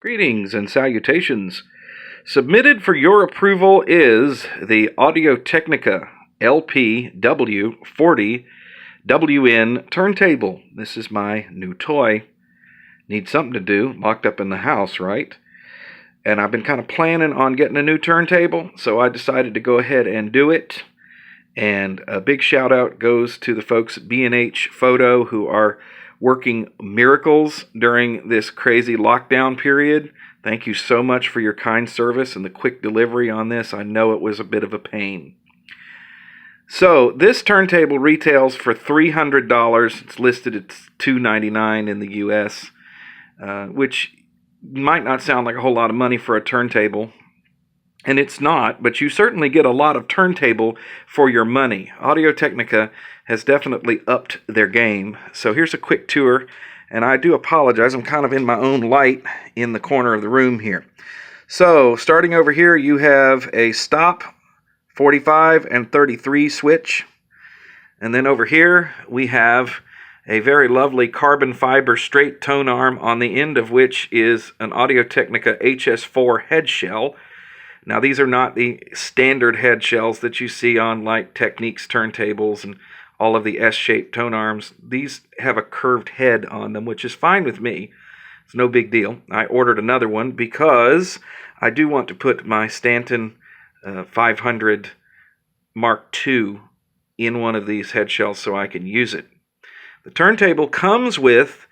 Greetings and salutations. Submitted for your approval is the Audio-Technica LPW40WN turntable. This is my new toy. Need something to do, locked up in the house, right? And I've been kind of planning on getting a new turntable, so I decided to go ahead and do it. And a big shout out goes to the folks at B&H Photo who are working miracles during this crazy lockdown period. Thank you so much for your kind service and the quick delivery on this. I know it was a bit of a pain. So this turntable retails for $300. It's listed at $299 in the US, which might not sound like a whole lot of money for a turntable. And it's not, but you certainly get a lot of turntable for your money. Audio-Technica has definitely upped their game. So here's a quick tour, and I do apologize. I'm kind of in my own light in the corner of the room here. So starting over here, you have a stop, 45 and 33 switch. And then over here, we have a very lovely carbon fiber straight tone arm, on the end of which is an Audio-Technica HS4 head shell. Now, these are not the standard head shells that you see on like Technique's turntables and all of the S-shaped tone arms. These have a curved head on them, which is fine with me. It's no big deal. I ordered another one because I do want to put my Stanton 500 Mark II in one of these head shells so I can use it. The turntable comes with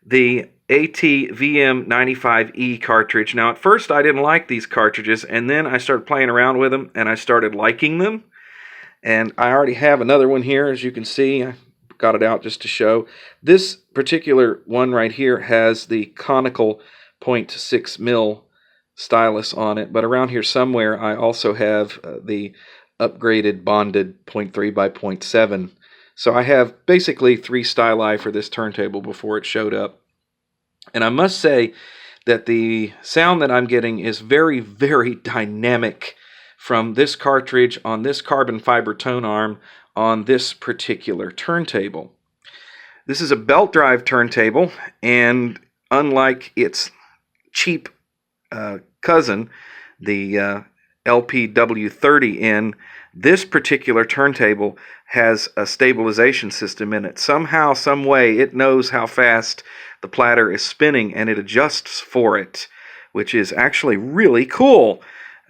the AT-VM95E cartridge. Now, at first I didn't like these cartridges, and then I started playing around with them, and I started liking them. And I already have another one here, as you can see. I got it out just to show. This particular one right here has the conical 0.6 mil stylus on it, but around here somewhere I also have the upgraded bonded 0.3 by 0.7. So I have basically 3 styli for this turntable before it showed up. And I must say that the sound that I'm getting is very, very dynamic from this cartridge on this carbon fiber tone arm on this particular turntable. This is a belt drive turntable, and unlike its cheap cousin, the LPW40WN, this particular turntable has a stabilization system in it. Somehow, some way, it knows how fast the platter is spinning, and it adjusts for it, which is actually really cool.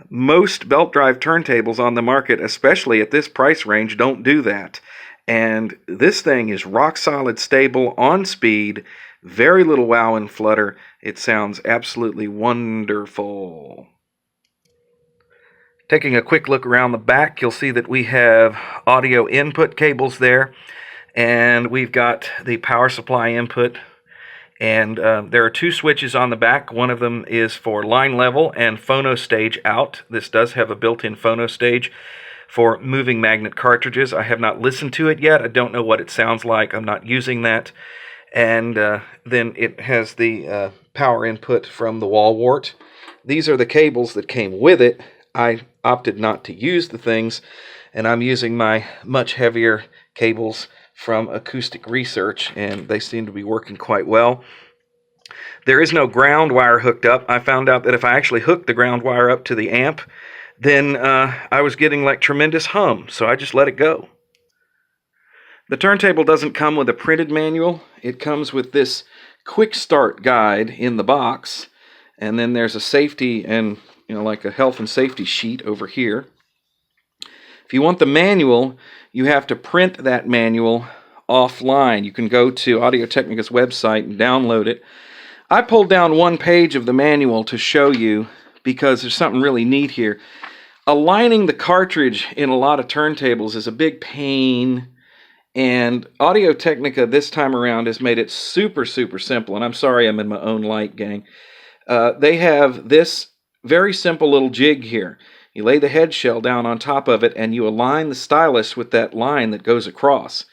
Most belt drive turntables on the market, especially at this price range, don't do that. And this thing is rock solid stable, on speed, very little wow and flutter. It sounds absolutely wonderful. Taking a quick look around the back, you'll see that we have audio input cables there, and we've got the power supply input. And there are 2 switches on the back. One of them is for line level and phono stage out. This does have a built-in phono stage for moving magnet cartridges. I have not listened to it yet. I don't know what it sounds like. I'm not using that. And then it has the power input from the wall wart. These are the cables that came with it. I opted not to use the things, and I'm using my much heavier cables from Acoustic Research, and they seem to be working quite well. There is no ground wire hooked up. I found out that if I actually hooked the ground wire up to the amp, then I was getting like tremendous hum, so I just let it go. The turntable doesn't come with a printed manual. It comes with this quick start guide in the box, and then there's a safety and like a health and safety sheet over here. If you want the manual, you have to print that manual offline. You can go to Audio-Technica's website and download it. I pulled down one page of the manual to show you because there's something really neat here. Aligning the cartridge in a lot of turntables is a big pain, and Audio-Technica this time around has made it super, super simple. And I'm sorry I'm in my own light, gang. They have this very simple little jig here. You lay the head shell down on top of it, and you align the stylus with that line that goes across.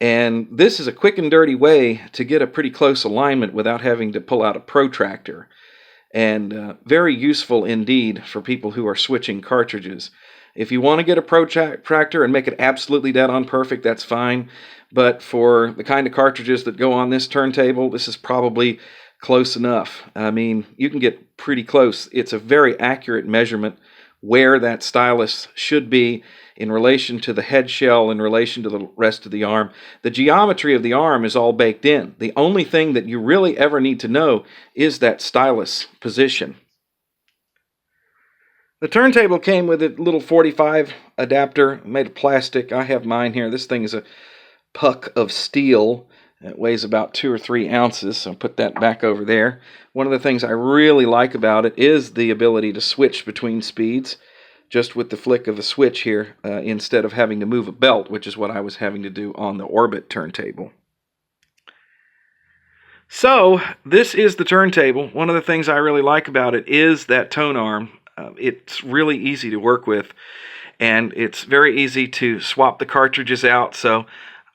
And this is a quick and dirty way to get a pretty close alignment without having to pull out a protractor. And very useful indeed for people who are switching cartridges. If you want to get a protractor and make it absolutely dead on perfect, that's fine. But for the kind of cartridges that go on this turntable, this is probably close enough. I mean, you can get pretty close. It's a very accurate measurement where that stylus should be in relation to the head shell, in relation to the rest of the arm. The geometry of the arm is all baked in. The only thing that you really ever need to know is that stylus position. The turntable came with a little 45 adapter made of plastic. I have mine here. This thing is a puck of steel. It weighs about 2 or 3 ounces, so I'll put that back over there. One of the things I really like about it is the ability to switch between speeds just with the flick of a switch here instead of having to move a belt, which is what I was having to do on the Orbit turntable. So this is the turntable. One of the things I really like about it is that tone arm. It's really easy to work with, and it's very easy to swap the cartridges out. So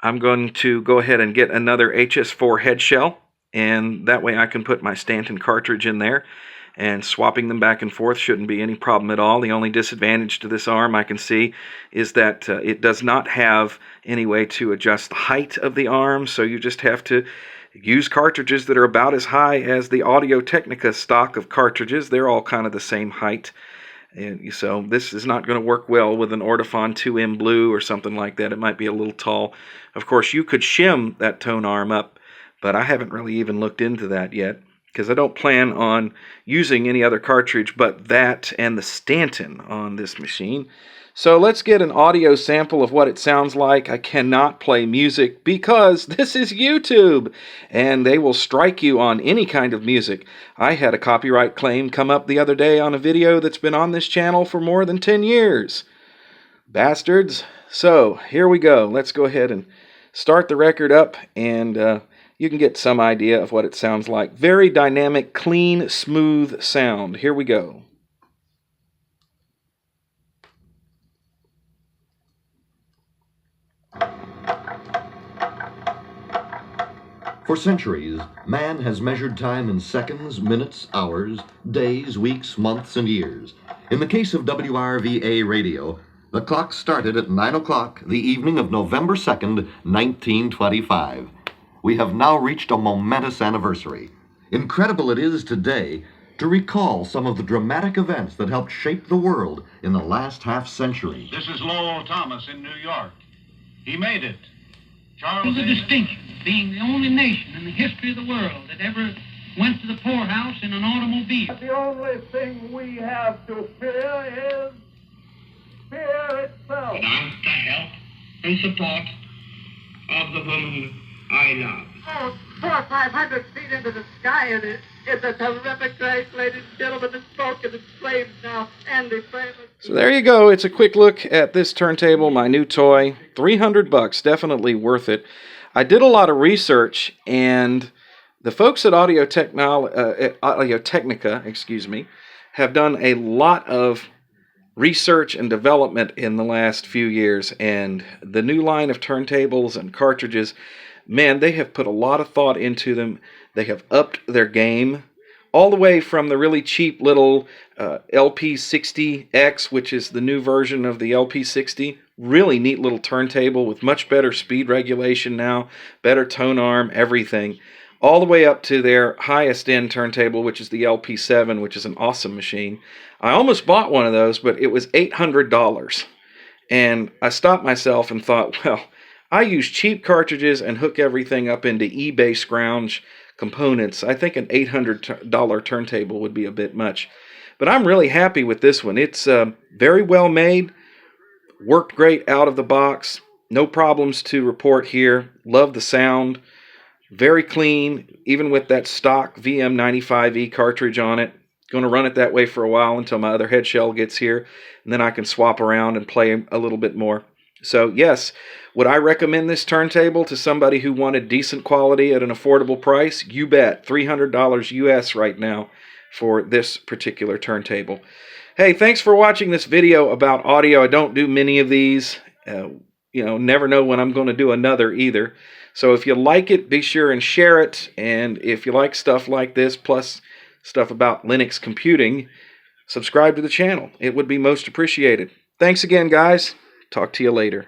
I'm going to go ahead and get another HS4 head shell, and that way I can put my Stanton cartridge in there, and swapping them back and forth shouldn't be any problem at all. The only disadvantage to this arm I can see is that it does not have any way to adjust the height of the arm, so you just have to use cartridges that are about as high as the Audio-Technica stock of cartridges. They're all kind of the same height. And so this is not going to work well with an Ortofon 2M Blue or something like that. It might be a little tall. Of course, you could shim that tone arm up, but I haven't really even looked into that yet because I don't plan on using any other cartridge but that and the Stanton on this machine. So let's get an audio sample of what it sounds like. I cannot play music because this is YouTube, and they will strike you on any kind of music. I had a copyright claim come up the other day on a video that's been on this channel for more than 10 years. Bastards. So here we go. Let's go ahead and start the record up, and you can get some idea of what it sounds like. Very dynamic, clean, smooth sound. Here we go. For centuries, man has measured time in seconds, minutes, hours, days, weeks, months, and years. In the case of WRVA radio, the clock started at 9 o'clock the evening of November 2nd, 1925. We have now reached a momentous anniversary. Incredible it is today to recall some of the dramatic events that helped shape the world in the last half-century. This is Lowell Thomas in New York. He made it. It was a distinction, being the only nation in the history of the world that ever went to the poorhouse in an automobile. The only thing we have to fear is fear itself. Without the help and support of the woman I love. Oh, 400 or 500 feet into the sky, and it's a terrific crash, ladies and gentlemen. The smoke and the flames now, and the famous. So there you go. It's a quick look at this turntable, my new toy. $300, definitely worth it. I did a lot of research, and the folks at Audio-Technica, have done a lot of research and development in the last few years, and the new line of turntables and cartridges, man, they have put a lot of thought into them. They have upped their game, all the way from the really cheap little LP60X, which is the new version of the LP60. Really neat little turntable with much better speed regulation now, better tone arm, everything. All the way up to their highest end turntable, which is the LP7, which is an awesome machine. I almost bought one of those, but it was $800. And I stopped myself and thought, well, I use cheap cartridges and hook everything up into eBay scrounge components. I think an $800 turntable would be a bit much. But I'm really happy with this one. It's very well made, worked great out of the box, no problems to report here. Love the sound, very clean, even with that stock VM95E cartridge on it. Going to run it that way for a while until my other head shell gets here, and then I can swap around and play a little bit more. So yes, would I recommend this turntable to somebody who wanted decent quality at an affordable price? You bet. $300 US right now for this particular turntable. Hey, thanks for watching this video about audio. I don't do many of these. Never know when I'm going to do another either. So if you like it, be sure and share it. And if you like stuff like this, plus stuff about Linux computing, subscribe to the channel. It would be most appreciated. Thanks again, guys. Talk to you later.